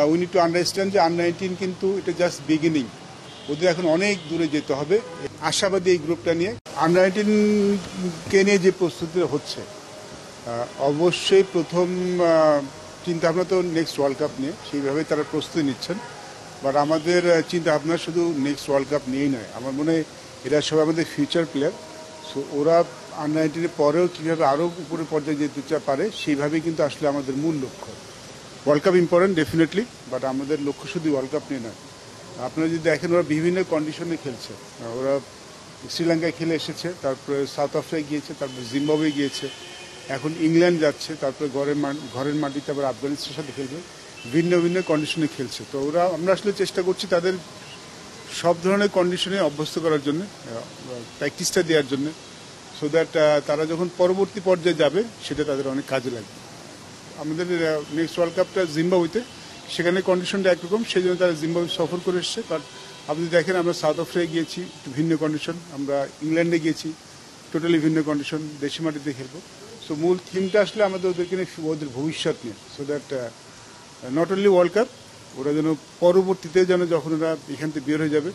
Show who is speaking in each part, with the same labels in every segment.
Speaker 1: We need to understand যে under-19 কিন্তু এটা জাস্ট বিগিনিং, ওদের এখন অনেক দূরে যেতে হবে। আশাবাদী এই গ্রুপটা নিয়ে। আন্ডার-19 কে নিয়ে যে প্রস্তুতি হচ্ছে, অবশ্যই প্রথম চিন্তাভাবনা তো নেক্সট ওয়ার্ল্ড কাপ নিয়ে, সেইভাবেই তারা প্রস্তুতি নিচ্ছেন। বাট আমাদের চিন্তাভাবনা শুধু নেক্সট ওয়ার্ল্ড কাপ নিয়েই নয়, আমার মনে হয় এরা সবাই আমাদের ফিউচার প্লেয়ার। সো ওরা আন্ডার-19 পরেও কীভাবে আরও উপরের পর্যায়ে যেতে পারে, সেইভাবেই কিন্তু আসলে আমাদের মূল লক্ষ্য। World cup important definitely, but আমাদের লক্ষ্য শুধু ওয়ার্ল্ড কাপ নিয়ে নয়। আপনারা যদি দেখেন ওরা বিভিন্ন কন্ডিশনে খেলছে। ওরা শ্রীলঙ্কায় খেলে এসেছে, তারপরে সাউথ আফ্রিকায় গিয়েছে, তারপরে জিম্বাবুয়ে গিয়েছে, এখন ইংল্যান্ড যাচ্ছে, তারপরে ঘরের মাটিতে আবার আফগানিস্তানের সাথে খেলবে। ভিন্ন ভিন্ন কন্ডিশনে খেলছে। তো আমরা আসলে চেষ্টা করছি তাদের সব ধরনের কন্ডিশনে অভ্যস্ত করার জন্য, প্র্যাকটিসটা দেওয়ার জন্য, সো দ্যাট তারা যখন পরবর্তী পর্যায়ে যাবে সেটা তাদের অনেক কাজে লাগবে। আমাদের নেক্সট ওয়ার্ল্ড কাপটা জিম্বাবুয়েতে, সেখানে কন্ডিশনটা একরকম, সেই জন্য তারা জিম্বাবুয়ে সফর করে এসছে। বাট আপনি দেখেন আমরা সাউথ আফ্রিকায় গিয়েছি, ভিন্ন কন্ডিশন, আমরা ইংল্যান্ডে গিয়েছি, টোটালি ভিন্ন কন্ডিশন, দেশি মাটিতে খেলবো। সো মূল থিমটা আসলে আমাদের ওদেরকে নিয়ে, ওদের ভবিষ্যৎ নিয়ে, so that not only world cup, ওরা যেন পরবর্তীতে যেন যখন ওরা এখান থেকে বের হয়ে যাবে,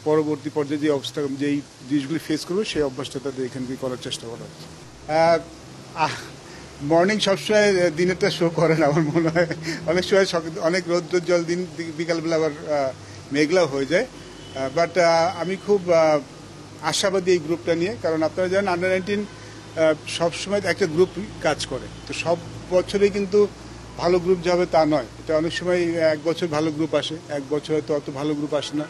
Speaker 1: পরবর্তী পর্যায়ে যে অবস্থা, যেই জিনিসগুলি ফেস করবে, সেই অভ্যাসটা তাদের এখান থেকে করার চেষ্টা করা হচ্ছে। মর্নিং সবসময় দিনেরটা শো করে না, আমার মনে হয় অনেক সময় অনেক রৌদ্রোজ্জ্বল দিন, বিকালবেলা আবার মেঘলাও হয়ে যায়। বাট আমি খুব আশাবাদী এই গ্রুপটা নিয়ে, কারণ আপনারা জানেন আন্ডার-19 সবসময় একটা গ্রুপ কাজ করে। তো সব বছরেই কিন্তু ভালো গ্রুপ যাবে তা নয়, এটা অনেক সময় এক বছর ভালো গ্রুপ আসে, এক বছর হয়তো অত ভালো গ্রুপ আসে না,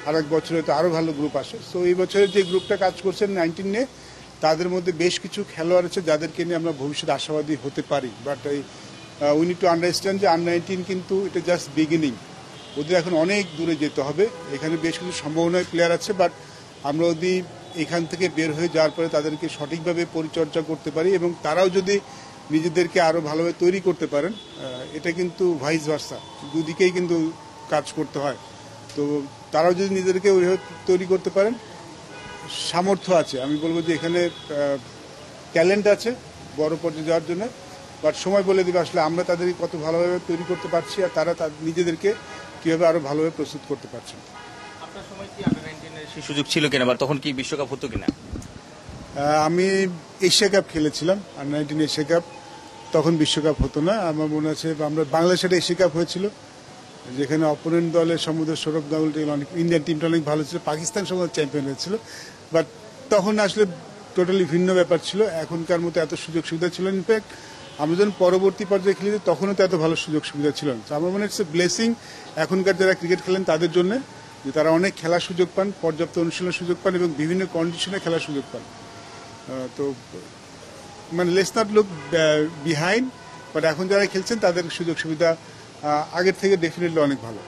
Speaker 1: আর এক বছর হয়তো আরও ভালো গ্রুপ আসে। সো এই বছরের যে গ্রুপটা কাজ করছেন 19 নিয়ে, তাদের মধ্যে বেশ কিছু খেলোয়াড় আছে যাদেরকে নিয়ে আমরা ভবিষ্যতে আশাবাদী হতে পারি। But we need to understand যে আন্ডার-19 কিন্তু এটা জাস্ট বিগিনিং, ওদের এখন অনেক দূরে যেতে হবে। এখানে বেশ কিছু সম্ভাবনায় প্লেয়ার আছে, বাট আমরা যদি এখান থেকে বের হয়ে যাওয়ার পরে তাদেরকে সঠিকভাবে পরিচর্যা করতে পারি এবং তারাও যদি নিজেদেরকে আরও ভালোভাবে তৈরি করতে পারেন, এটা কিন্তু ভাইস ভার্সা, দুদিকেই কিন্তু কাজ করতে হয়। তো তারাও যদি নিজেদেরকে ওইভাবে তৈরি করতে পারেন, সামর্থ্য আছে, আমি বলবো যে এখানে ট্যালেন্ট আছে বড় পর্যায়ে যাওয়ার জন্য। বাট সময় বলে দেবে আসলে আমরা তাদেরকে কত ভালোভাবে তৈরি করতে পারছি, আর তারা নিজেদেরকে কীভাবে আরও ভালোভাবে প্রস্তুত করতে পারছেন।
Speaker 2: আপনার সময় কি আন্ডার-19 সেই সুযোগ ছিল কিনা, বা তখন কি বিশ্বকাপ হতো কিনা?
Speaker 1: আমি এশিয়া কাপ খেলেছিলাম, আন্ডার-19 এশিয়া কাপ, তখন বিশ্বকাপ হতো না। আমার মনে আছে আমরা বাংলাদেশের এশিয়া কাপ হয়েছিল, যেখানে অপোনেন্ট দলের সমুদ্র সৌরভ গাঙ্গুলি অনেক, ইন্ডিয়ান টিমটা অনেক ভালো ছিল, পাকিস্তান সময় চ্যাম্পিয়ন হয়েছিল। বাট তখন আসলে টোটালি ভিন্ন ব্যাপার ছিল, এখনকার মতো এত সুযোগ সুবিধা ছিল। ইনফ্যাক্ট আমরা যখন পরবর্তী পর্যায়ে খেলি তখনও তো এত ভালো সুযোগ সুবিধা ছিল না। আমার মনে হচ্ছে ব্লেসিং এখনকার যারা ক্রিকেট খেলেন তাদের জন্য, যে তারা অনেক খেলার সুযোগ পান, পর্যাপ্ত অনুশীলনের সুযোগ পান এবং বিভিন্ন কন্ডিশনে খেলার সুযোগ পান। তো মানে let's not look behind, but এখন যারা খেলছেন তাদের সুযোগ সুবিধা আগের থেকে ডেফিনেটলি অনেক ভালো।